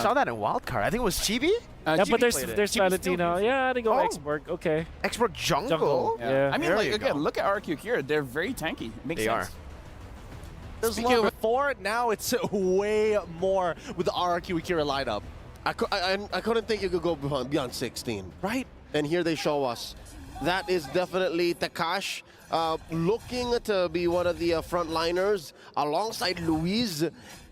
saw that in Wildcard. I think it was Chibi? Yeah, but there's Chibi's Valentino. Yeah, they go Oh. Exborg. Okay. Expork jungle? Yeah. I mean, There like, you again, go. look at RRQ AKIRA. They're very tanky. Makes They sense. are. It was long before, now it's way more with the RRQ AKIRA lineup. I couldn't think you could go beyond 16, right? And here they show us. That is definitely Takash looking to be one of the frontliners alongside Luis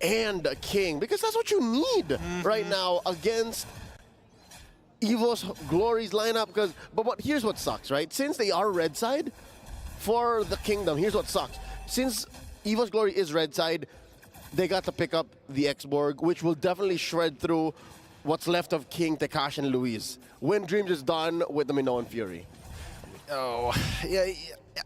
and King, because that's what you need right now against EVOS Glory's lineup. But here's what sucks, right? Since they are red side for the Kingdom, here's what sucks. Since EVOS Glory is red side, they got to pick up the Exborg, which will definitely shred through what's left of King, Takash, and Luis. When Dreams is done with the Minoan Fury. Oh, yeah.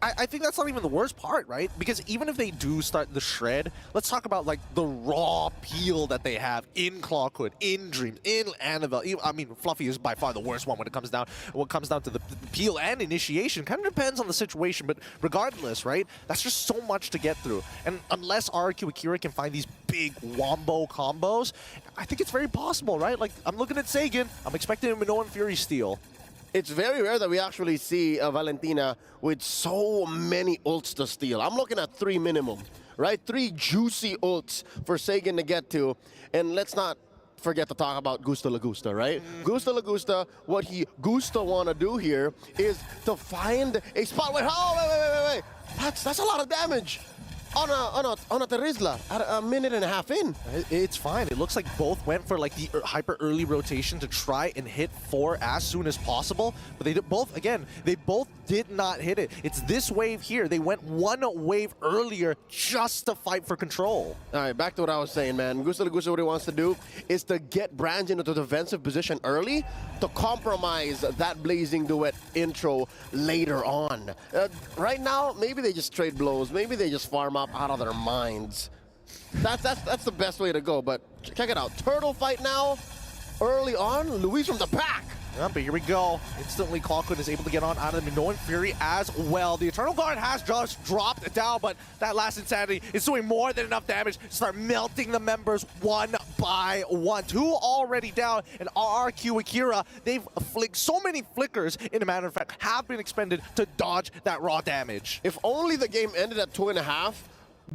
I think that's not even the worst part, right? Because even if they do start the shred, let's talk about like the raw peel that they have in Clawhood, in Dreams, in Annabelle. I mean, Fluffy is by far the worst one when it comes down to the peel and initiation. Kind of depends on the situation, but regardless, right? That's just so much to get through. And unless RRQ AKIRA can find these big wombo combos, I think it's very possible, right? Like, I'm looking at Sagan, I'm expecting a Minoan Fury steal. It's very rare that we actually see Valentina with so many ults to steal. I'm looking at 3 minimum, right? 3 juicy ults for Sagan to get to. And let's not forget to talk about Gusta Lagusta, right? Gusta Lagusta, what he Gusta want to do here is to find a spot where, oh, wait. That's a lot of damage on a Terizla at a minute and a half in. It's fine. It looks like both went for like the hyper early rotation to try and hit 4 as soon as possible, but they both did not hit it. It's this wave here. They went 1 wave earlier just to fight for control. All right, back to what I was saying, man. Gusta Lagusta, what he wants to do is to get Brands into the defensive position early to compromise that Blazing Duet intro later on. Right now, maybe they just trade blows. Maybe they just farm up out of their minds. That's the best way to go, but check it out. Turtle fight now, early on, Luis from the back. Yeah, but here we go. Instantly, Clawhood is able to get on out of the Minoan Fury as well. The Eternal Guard has just dropped it down, but that last Insanity is doing more than enough damage to start melting the members one by one. 2 already down, and RRQ AKIRA, they've flicked so many flickers, in a matter of fact, have been expended to dodge that raw damage. If only the game ended at 2.5,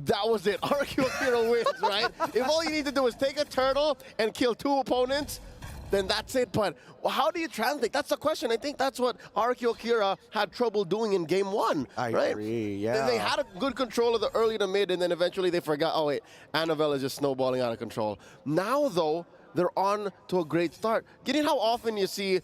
that was it. RRQ AKIRA wins, right? If all you need to do is take a turtle and kill 2 opponents, then that's it. But how do you translate? That's the question. I think that's what RRQ AKIRA had trouble doing in game 1. I right? agree, yeah. They had a good control of the early to mid, and then eventually they forgot, oh wait, Annabelle is just snowballing out of control. Now though, they're on to a great start. Getting how often you see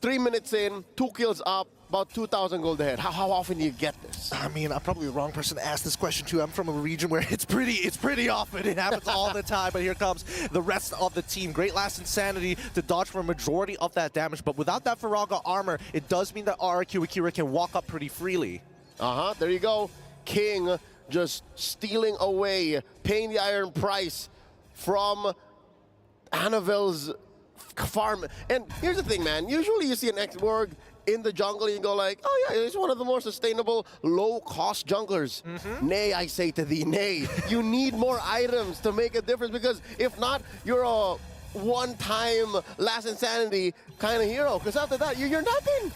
3 minutes in, 2 kills up, about 2,000 gold ahead. How often do you get this? I mean, I'm probably the wrong person to ask this question to. I'm from a region where it's pretty often. It happens all the time. But here comes the rest of the team. Great last Insanity to dodge for a majority of that damage. But without that Faraga armor, it does mean that RRQ AKIRA can walk up pretty freely. There you go. King just stealing away, paying the iron price from Annabelle's farm. And here's the thing, man. Usually you see an Exborg in the jungle and you go like, oh yeah, it's one of the more sustainable, low-cost junglers. Nay, I say to thee, nay. You need more items to make a difference, because if not, you're a one-time last Insanity kind of hero. Because after that, you're nothing.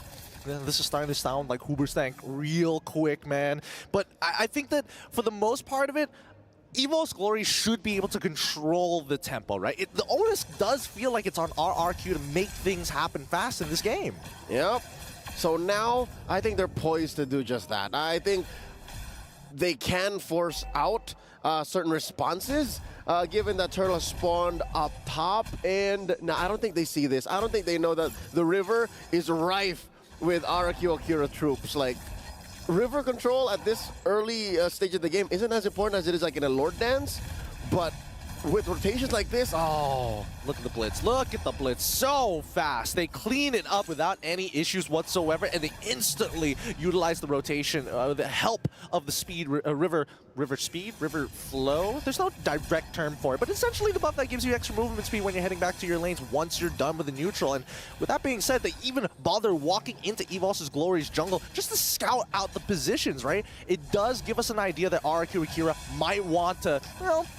Yeah, this is starting to sound like Hooberstank real quick, man. But I think that for the most part of it, EVOS Glory should be able to control the tempo, right? The onus does feel like it's on RRQ to make things happen fast in this game. Yep. So now, I think they're poised to do just that. I think they can force out certain responses, given that Turtle spawned up top. And no, I don't think they see this. I don't think they know that the river is rife with RRQ AKIRA troops. Like, river control at this early stage of the game isn't as important as it is like in a Lord Dance, but with rotations like this, oh, look at the blitz. Look at the blitz. So fast. They clean it up without any issues whatsoever, and they instantly utilize the rotation, the help of the speed, river flow. There's no direct term for it, but essentially the buff that gives you extra movement speed when you're heading back to your lanes once you're done with the neutral. And with that being said, they even bother walking into EVOS Glory's jungle just to scout out the positions, right? It does give us an idea that RRQ AKIRA might want to,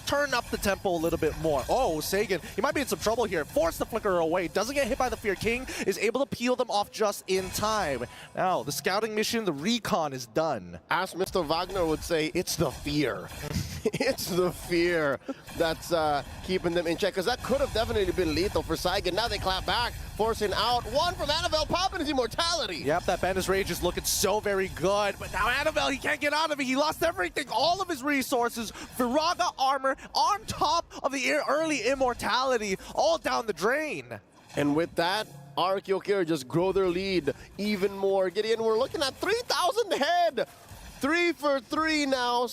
turn up the tempo a little bit more. Oh, Sagan, he might be in some trouble here. Force the flicker away. Doesn't get hit by the Fear King. Is able to peel them off just in time. Now, the scouting mission, the recon is done. As Mr. Wagner would say, it's the fear. It's the fear that's keeping them in check, because that could have definitely been lethal for Saigon. Now they clap back, forcing out one from Annabelle, popping his immortality. Yep, that Bandit's Rage is looking so very good, but now Annabelle, he can't get out of it. He lost everything, all of his resources. Viraga armor on top of the early immortality, all down the drain. And with that, RRQ AKIRA just grow their lead even more. Gideon, we're looking at 3,000 head. 3 for 3 now,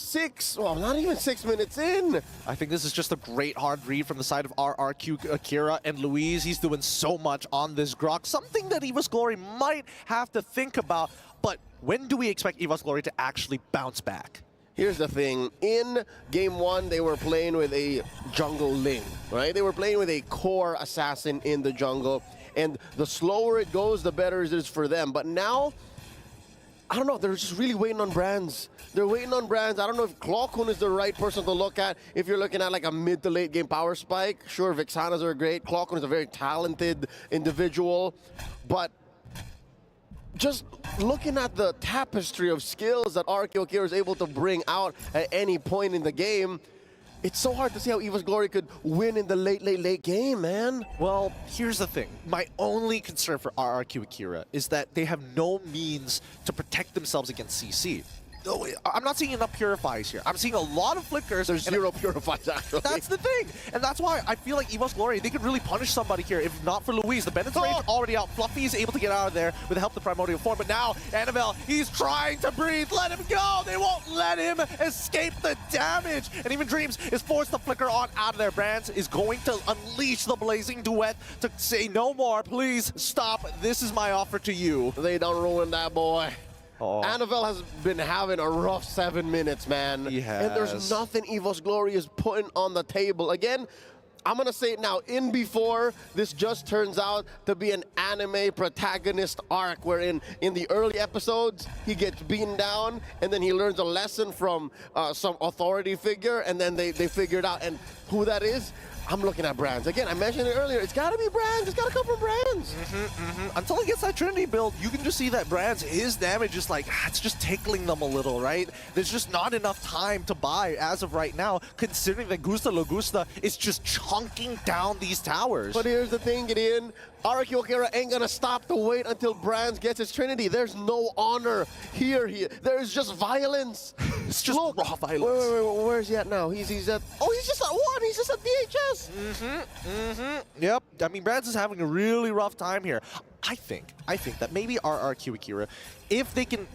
well, not even 6 minutes in. I think this is just a great hard read from the side of RRQ AKIRA, and Luis, he's doing so much on this Grok. Something that EVOS Glory might have to think about, but when do we expect EVOS Glory to actually bounce back? Here's the thing, in game 1, they were playing with a jungle Ling, right? They were playing with a core assassin in the jungle, and the slower it goes, the better it is for them. But now, I don't know, they're just really waiting on Brands. They're waiting on Brands. I don't know if Klokun is the right person to look at. If you're looking at like a mid to late game power spike, sure, Vixanas are great. Klokun is a very talented individual. But just looking at the tapestry of skills that RRQ AKIRA is able to bring out at any point in the game, it's so hard to see how EVOS Glory could win in the late game, man. Well, here's the thing. My only concern for RRQ AKIRA is that they have no means to protect themselves against CC. No, I'm not seeing enough purifies here. I'm seeing a lot of flickers. There's zero purifies, actually. That's the thing. And that's why I feel like EVOS Glory, they could really punish somebody here if not for Luis. The Bandit's Rage already out. Fluffy is able to get out of there with the help of the Primordial Form. But now, Annabelle, he's trying to breathe. Let him go. They won't let him escape the damage. And even Dreams is forced to flicker on out of there. Brands is going to unleash the Blazing Duet to say no more. Please stop. This is my offer to you. They don't ruin that boy. Oh. Annabelle has been having a rough 7 minutes, man. He has. And there's nothing EVOS Glory is putting on the table. Again, I'm going to say it now, in before, this just turns out to be an anime protagonist arc wherein in the early episodes, he gets beaten down and then he learns a lesson from some authority figure, and then they figure it out. And who that is, I'm looking at Brands. Again, I mentioned it earlier, it's got to be Brands. It's got to come from Brands. Until he gets that Trinity build, you can just see that Brands, his damage is like, it's just tickling them a little, right? There's just not enough time to buy as of right now, considering that Gusta Logusta is just chunking down these towers. But here's the thing, Gideon. RRQ AKIRA ain't gonna stop to wait until Brands gets his Trinity. There's no honor here. There's just violence. It's just raw violence. Wait, where's he at now? He's at, oh, he's just at 1. He's just at DHS. Yep. I mean, Brands is having a really rough time here. I think that maybe RRQ AKIRA, if they can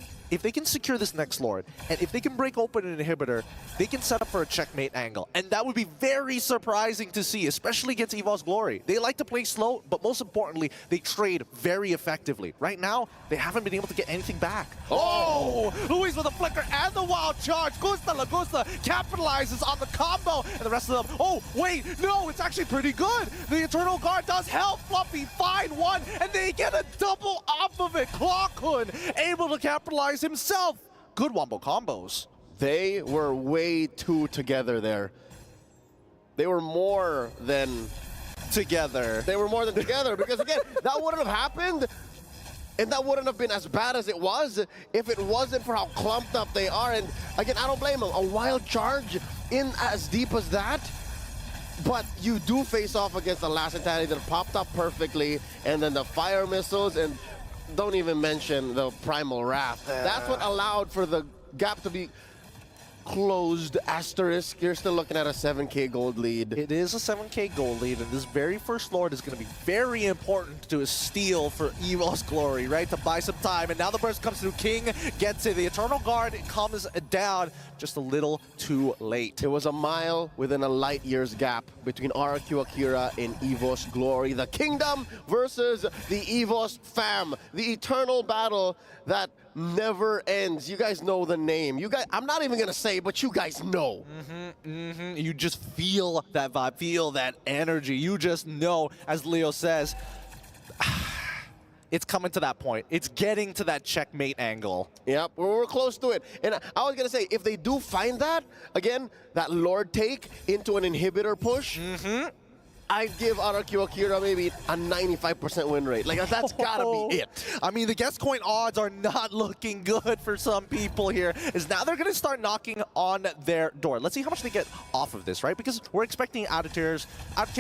secure this next Lord, and if they can break open an inhibitor, they can set up for a checkmate angle. And that would be very surprising to see, especially against EVOS Glory. They like to play slow, but most importantly, they trade very effectively. Right now, they haven't been able to get anything back. Oh! Luis with a flicker and the wild charge. Gusta Lagusta capitalizes on the combo, and the rest of them, oh, wait, no, it's actually pretty good. The Eternal Guard does help Fluffy find one, and they get a double off of it. Klokun able to capitalize himself. Good wombo combos. They were way too together there. They were more than together. They were more than together, because again, that wouldn't have happened, and that wouldn't have been as bad as it was if it wasn't for how clumped up they are. And again, I don't blame them. A wild charge in as deep as that, but you do face off against the last entirety that popped up perfectly, and then the fire missiles, and don't even mention the Primal Wrath. That's what allowed for the gap to be closed. Asterisk, you're still looking at a 7K gold lead. It is a 7K gold lead, and this very first Lord is going to be very important to a steal for EVOS Glory, right? To buy some time. And now the burst comes through. King gets it. The Eternal Guard comes down just a little too late. It was a mile within a light year's gap between RRQ AKIRA and EVOS Glory. The Kingdom versus the EVOS Fam. The eternal battle that never ends. You guys know the name. You guys, I'm not even gonna say, but you guys know. You just feel that vibe, feel that energy. You just know, as Leo says, It's coming to that point. It's getting to that checkmate angle. Yep, we're close to it. And I was going to say, if they do find that, again, that Lord take into an inhibitor push, I'd give RRQ AKIRA maybe a 95% win rate. Like, that's gotta be it. I mean, the guest coin odds are not looking good for some people here, is now they're going to start knocking on their door. Let's see how much they get off of this, right? Because we're expecting out of tier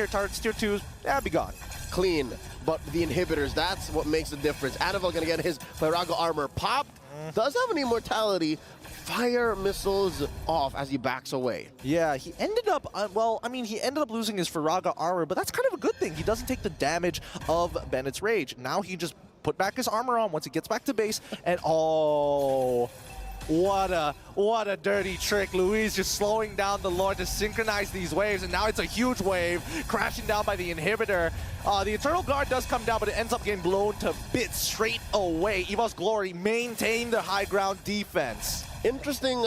targets, tier 2s, be gone. Clean, but the inhibitors, that's what makes the difference. Annabelle gonna get his Pyraga armor popped. Does have an immortality. Fire missiles off as he backs away. Yeah, he ended up, well, I mean, he ended up losing his Firaga armor, but that's kind of a good thing. He doesn't take the damage of Bennett's Rage. Now he just put back his armor on once he gets back to base, and oh, what a dirty trick. Luis just slowing down the Lord to synchronize these waves, and now it's a huge wave crashing down by the inhibitor. The Eternal Guard does come down, but it ends up getting blown to bits straight away. EVOS Glory maintain the high ground defense. Interesting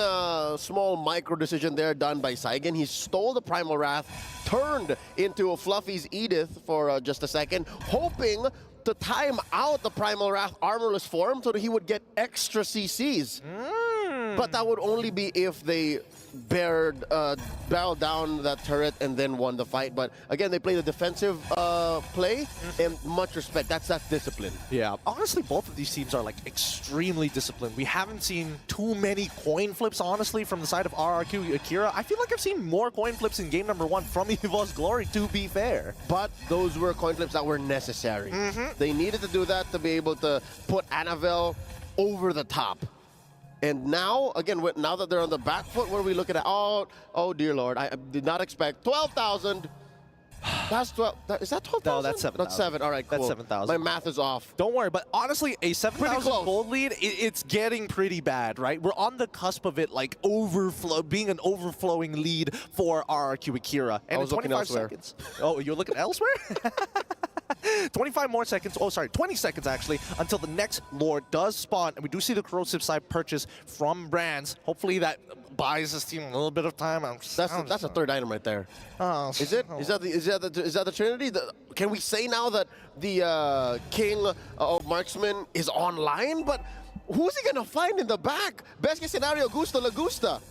small micro decision there done by Saigen. He stole the Primal Wrath, turned into a Fluffy's Edith for just a second, hoping to time out the Primal Wrath armorless form so that he would get extra CCs. But that would only be if they barreled down that turret and then won the fight. But again, they play the defensive play, and much respect. That's discipline. Yeah, honestly, both of these teams are like extremely disciplined. We haven't seen too many coin flips, honestly, from the side of RRQ AKIRA. I feel like I've seen more coin flips in game number 1 from EVOS Glory, to be fair. But those were coin flips that were necessary. They needed to do that to be able to put Annabelle over the top. And now, again, now that they're on the back foot, what are we looking at? Oh dear Lord, I did not expect 12,000. That's 12. Is that 12,000? No, that's 7,000. That's 7. All right, cool. That's 7,000. My math is off. Don't worry, but honestly, a 7,000 close. gold lead, it's getting pretty bad, right? We're on the cusp of it, like, being an overflowing lead for RRQ AKIRA. And I was in looking 25 elsewhere. seconds. Oh, you're looking elsewhere? 25 more seconds, 20 seconds actually, until the next Lord does spawn, and we do see the corrosive side purchase from Brands. Hopefully that buys this team a little bit of time. That's a third item right there. Is it? Is that the Trinity? Can we say now that the King of Marksman is online? But who's he gonna find in the back? Best case scenario, Gusta Lagusta.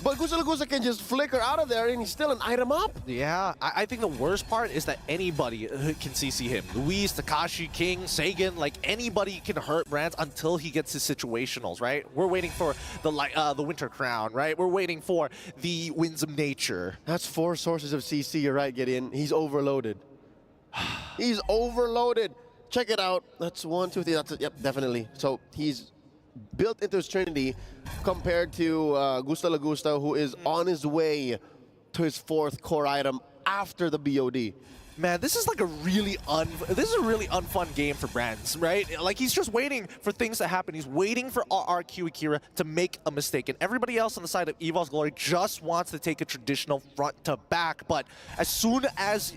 But Gusta Lagusta can just flicker out of there and he's still an item up. Yeah, I think the worst part is that anybody can CC him. Luis, Takashi, King, Saigen, like anybody can hurt Brands until he gets his situationals, right? We're waiting for the Winter Crown, right? We're waiting for the Winds of Nature. That's 4 sources of CC, you're right, Gideon. He's overloaded. He's overloaded. Check it out. That's 1, 2, 3. That's it. Yep, definitely. So he's built into his Trinity compared to Gusta Lagusta, who is on his way to his 4th core item after the BOD. Man, this is like a really unfun game for Brands, right? Like, he's just waiting for things to happen. He's waiting for RRQ AKIRA to make a mistake, and everybody else on the side of EVOS Glory just wants to take a traditional front to back. But as soon as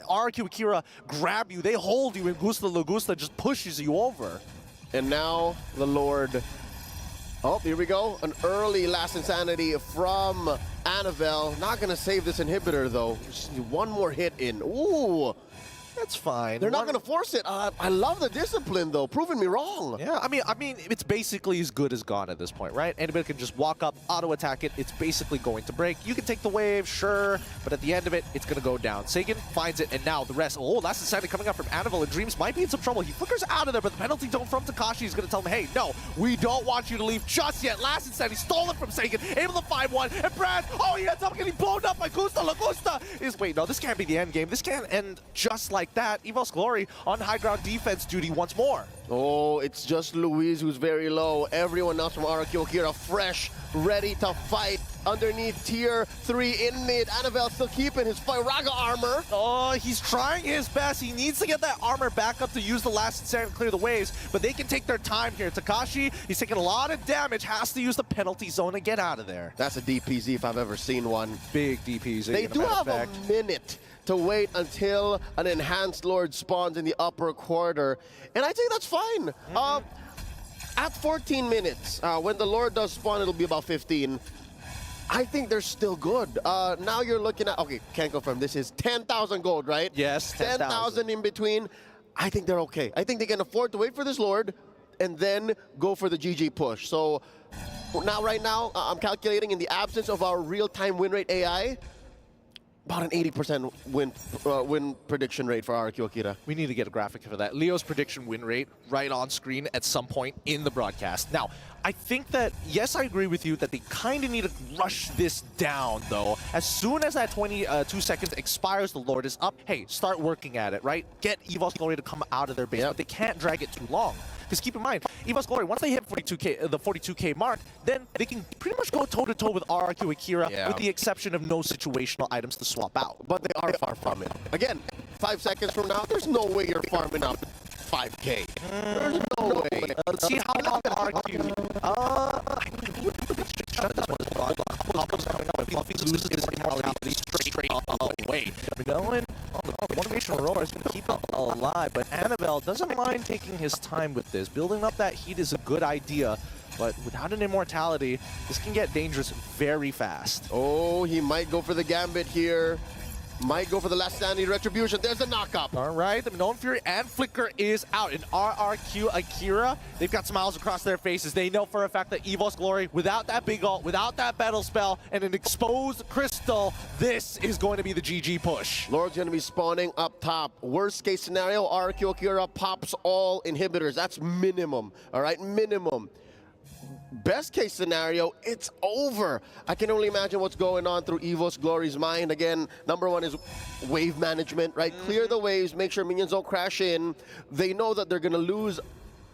RRQ AKIRA grab you, they hold you, and Gusta Lagusta just pushes you over. And now the Lord. Oh, here we go. An early Last Insanity from Annabelle. Not going to save this inhibitor, though. Just need one more hit in. Ooh. That's fine. They're not going to force it. I love the discipline, though. Proving me wrong. Yeah, I mean, it's basically as good as gone at this point, right? Anybody can just walk up, auto-attack it. It's basically going to break. You can take the wave, sure, but at the end of it, it's going to go down. Saigen finds it, and now the rest. Oh, Last Insanity coming up from Annabelle, and Dreams might be in some trouble. He flickers out of there, but the penalty tone from Takashi is going to tell him, hey, no, we don't want you to leave just yet. Last Insanity stole it from Saigen, able to find one, and Brad, oh, he ends up getting blown up by Gusta Lagusta. Wait, no, this can't be the end game. This can't end just like that. EVOS Glory on high ground defense duty once more. Oh, it's just Luis who's very low. Everyone else from RRQ AKIRA fresh, ready to fight. Underneath tier 3 in mid. Annabelle still keeping his Pyraga armor. Oh, he's trying his best. He needs to get that armor back up to use the Last Insanity to clear the waves, but they can take their time here. Takashi, he's taking a lot of damage, has to use the penalty zone to get out of there. That's a DPZ if I've ever seen one. Big DPZ. They do have a minute to wait until an enhanced Lord spawns in the upper quarter, and I think that's fine. At 14 minutes, when the Lord does spawn, it'll be about 15. I think they're still good. Now you're looking at, okay, can't confirm, this is 10,000 gold, right? Yes, 10,000 in between. I think they're okay. I think they can afford to wait for this Lord and then go for the GG push. So right now, I'm calculating in the absence of our real-time win rate AI, about an 80% win prediction rate for RRQ AKIRA. We need to get a graphic for that. Leo's prediction win rate right on screen at some point in the broadcast. Now, I think that, yes, I agree with you that they kind of need to rush this down, though. As soon as that 22 seconds expires, the Lord is up. Hey, start working at it, right? Get EVOS Glory to come out of their base, but they can't drag it too long. Because keep in mind, EVOS Glory, once they hit the 42K mark, then they can pretty much go toe-to-toe with RRQ AKIRA, with the exception of no situational items to swap out. But they are far from it. Again, 5 seconds from now, there's no way you're farming up 5K. There's no way. Let's see how long RRQ. Combos coming up, Fluffy loses his mortality straight away. Going on the motivational roar is going to keep it alive, but Annabelle doesn't mind taking his time with this. Building up that heat is a good idea, but without an immortality, this can get dangerous very fast. Oh, he might go for the gambit here. Might go for the last standing retribution. There's a knock-up. All right, the Known Fury and Flicker is out. In RRQ AKIRA, they've got smiles across their faces. They know for a fact that EVOS Glory, without that big ult, without that battle spell, and an exposed crystal, this is going to be the GG push. Lord's going to be spawning up top. Worst case scenario, RRQ AKIRA pops all inhibitors. That's minimum, all right? Minimum. Best case scenario, it's over. I can only imagine what's going on through EVOS Glory's mind. Again, number one is wave management, right? Clear the waves, make sure minions don't crash in. They know that they're going to lose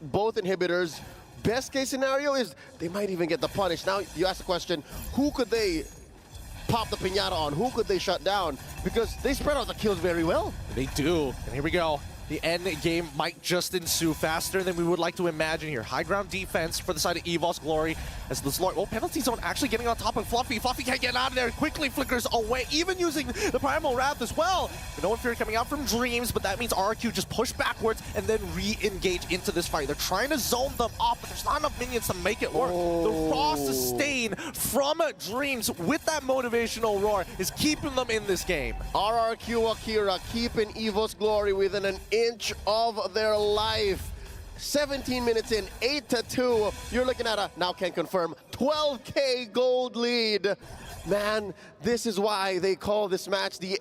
both inhibitors. Best case scenario is they might even get the punish. Now, you ask the question, who could they pop the piñata on? Who could they shut down? Because they spread out the kills very well. They do. And here we go. The end game might just ensue faster than we would like to imagine here. High ground defense for the side of EVOS Glory as this Lord, penalty zone actually getting on top of Fluffy. Fluffy can't get out of there. Quickly flickers away, even using the Primal Wrath as well. The Known Fury coming out from Dreams, but that means RRQ just push backwards and then re-engage into this fight. They're trying to zone them off, but there's not enough minions to make it work. The raw sustain from Dreams with that motivational roar is keeping them in this game. RRQ AKIRA keeping EVOS Glory within an inch of their life. 17 minutes in, 8-2. You're looking at a, now can confirm, 12K gold lead. Man, this is why they call this match the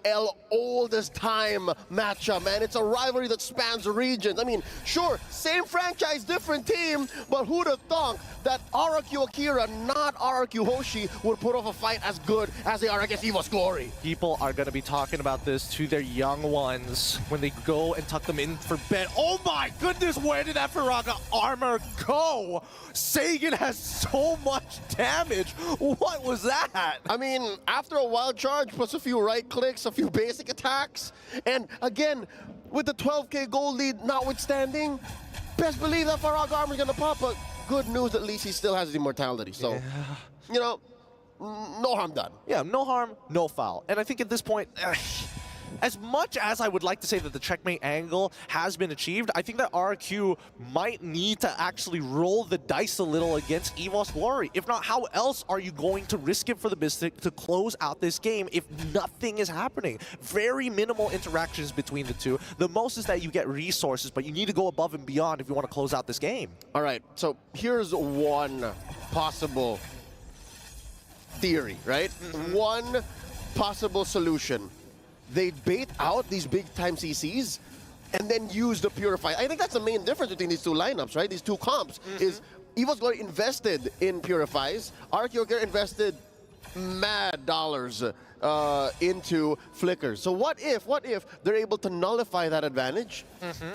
oldest time matchup, man. It's a rivalry that spans regions. I mean, sure, same franchise, different team, but who'd have thought that RRQ AKIRA, not RRQ Hoshi, would put off a fight as good as they are against EVOS Glory? People are going to be talking about this to their young ones when they go and tuck them in for bed. Oh my goodness, where did that Firaga armor go? Sagan has so much damage. What was that? I mean, after a wild charge, plus a few right clicks, a few basic attacks, and again, with the 12K gold lead notwithstanding, best believe that Firaga armor is going to pop, but good news, at least he still has his immortality. So, you know, no harm done. Yeah, no harm, no foul. And I think at this point, as much as I would like to say that the checkmate angle has been achieved, I think that RRQ might need to actually roll the dice a little against EVOS Glory. If not, how else are you going to risk it for the Mystic to close out this game if nothing is happening? Very minimal interactions between the two. The most is that you get resources, but you need to go above and beyond if you want to close out this game. All right, so here's one possible theory, right? One possible solution. They bait out these big-time CCs and then use the Purify. I think that's the main difference between these two lineups, right? These two comps is EVOS Glory invested in Purifies. RRQ AKIRA invested mad dollars into Flickers. So what if they're able to nullify that advantage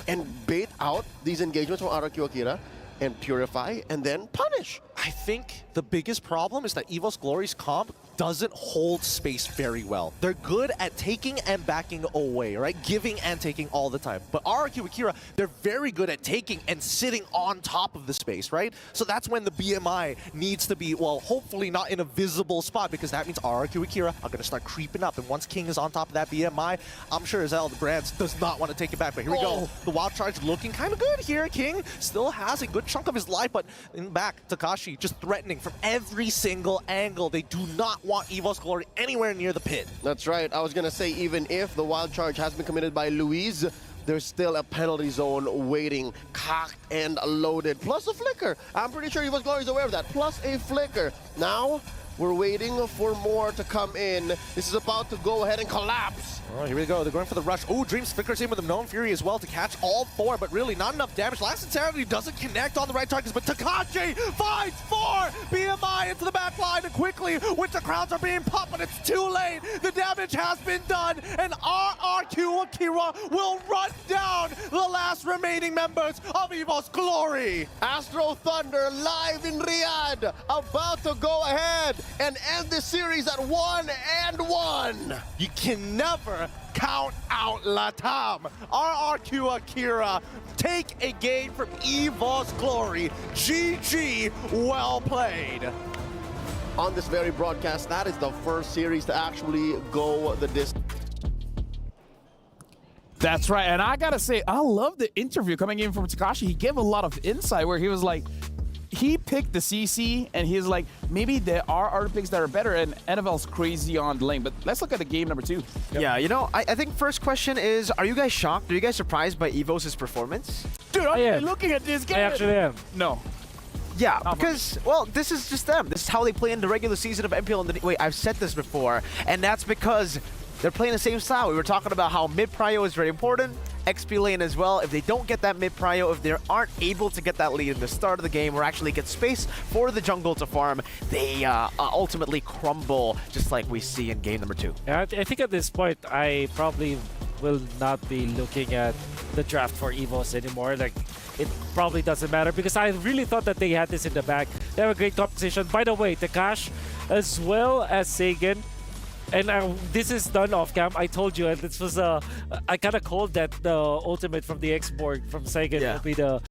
and bait out these engagements from RRQ AKIRA and Purify and then punish? I think the biggest problem is that EVOS Glory's comp doesn't hold space very well. They're good at taking and backing away, right? Giving and taking all the time. But RRQ AKIRA, they're very good at taking and sitting on top of the space, right? So that's when the BMI needs to be, well, hopefully not in a visible spot, because that means RRQ AKIRA are going to start creeping up. And once King is on top of that BMI, I'm sure as hell the Brands does not want to take it back. But here we go. The Wild Charge looking kind of good here. King still has a good chunk of his life, but in the back, Takashi just threatening from every single angle. They do not want EVOS Glory anywhere near the pit. That's right. I was going to say, even if the wild charge has been committed by Luis, there's still a penalty zone waiting, cocked and loaded, plus a flicker. I'm pretty sure EVOS Glory is aware of that, plus a flicker. Now, we're waiting for more to come in. This is about to go ahead and collapse. Oh, here we go. They're going for the rush. Oh, Dreams flickers in with the Known Fury as well to catch all four, but really not enough damage. Last Insanity doesn't connect on the right targets, but Takashi finds four BMI into the back line, and quickly, Winter Crowns are being popped, but it's too late. The damage has been done, and RRQ AKIRA will run down the last remaining members of EVOS Glory. Astro Thunder live in Riyadh, about to go ahead and end this series at 1-1. You can never count out Latam. RRQ AKIRA take a game from EVOS Glory. GG, well played. On this very broadcast, that is the first series to actually go the distance. That's right. And I got to say, I love the interview coming in from Takashi. He gave a lot of insight where he was like, he picked the CC, and he's like, maybe there are other picks that are better, and NFL's crazy on the lane. But let's look at the game number 2. Yeah, you know, I think first question is, are you guys shocked? Are you guys surprised by EVOS' performance? Dude, I am. looking at this game. I actually am. No. Yeah, because, well, this is just them. This is how they play in the regular season of MPL. And wait, I've said this before, and that's because they're playing the same style. We were talking about how mid-prio is very important, XP lane as well. If they don't get that mid-prio, if they aren't able to get that lead in the start of the game or actually get space for the jungle to farm, they ultimately crumble, just like we see in game number 2. Yeah, I think at this point, I probably will not be looking at the draft for EVOS anymore. Like, it probably doesn't matter because I really thought that they had this in the bag. They have a great competition. By the way, Takash as well as Sagan. And this is done off cam. I told you, and this was I kind of called that the ultimate from the X board from Sagan will be the